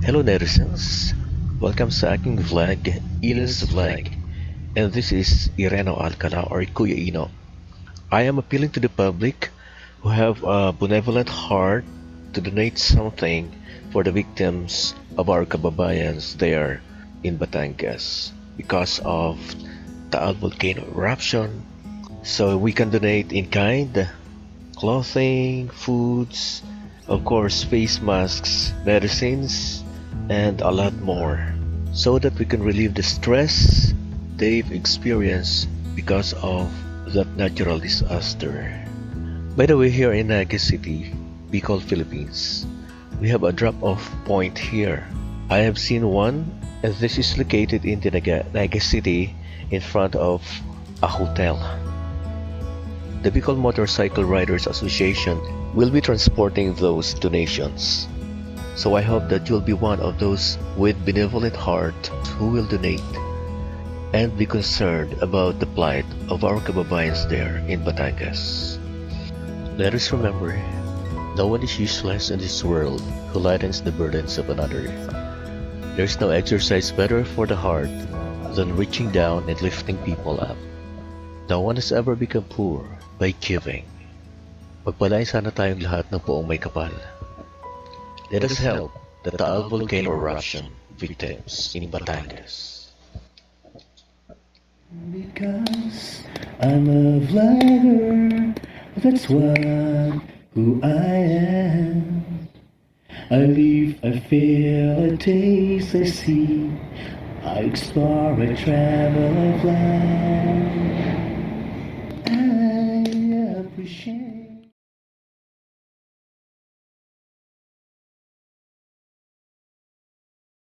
Hello netizens! Welcome sa aking vlog, InosVLOG. And this is Ireno Alcala or Kuya Ino. I am appealing to the public who have a benevolent heart to donate something for the victims of our kababayans there in Batangas because of Taal volcano eruption. So we can donate in kind, clothing, foods, of course face masks, medicines, and a lot more, so that we can relieve the stress they've experienced because of that natural disaster. By the way, here in Naga City, Bicol, Philippines, we have a drop-off point here. I have seen one, and this is located in the Naga City in front of a hotel. The Bicol Motorcycle Riders Association will be transporting those donations. So I hope that you'll be one of those with benevolent heart who will donate and be concerned about the plight of our kababayans there in Batangas. Let us remember, no one is useless in this world who lightens the burdens of another. There's no exercise better for the heart than reaching down and lifting people up. No one has ever become poor by giving. Magpalain sana tayong lahat ng poong may kapal. Let us help the Taal volcano eruption victims in Batangas. Because I'm a vlogger, that's what who I am. I live, I feel, I taste, I see, I explore, I travel, I fly. I appreciate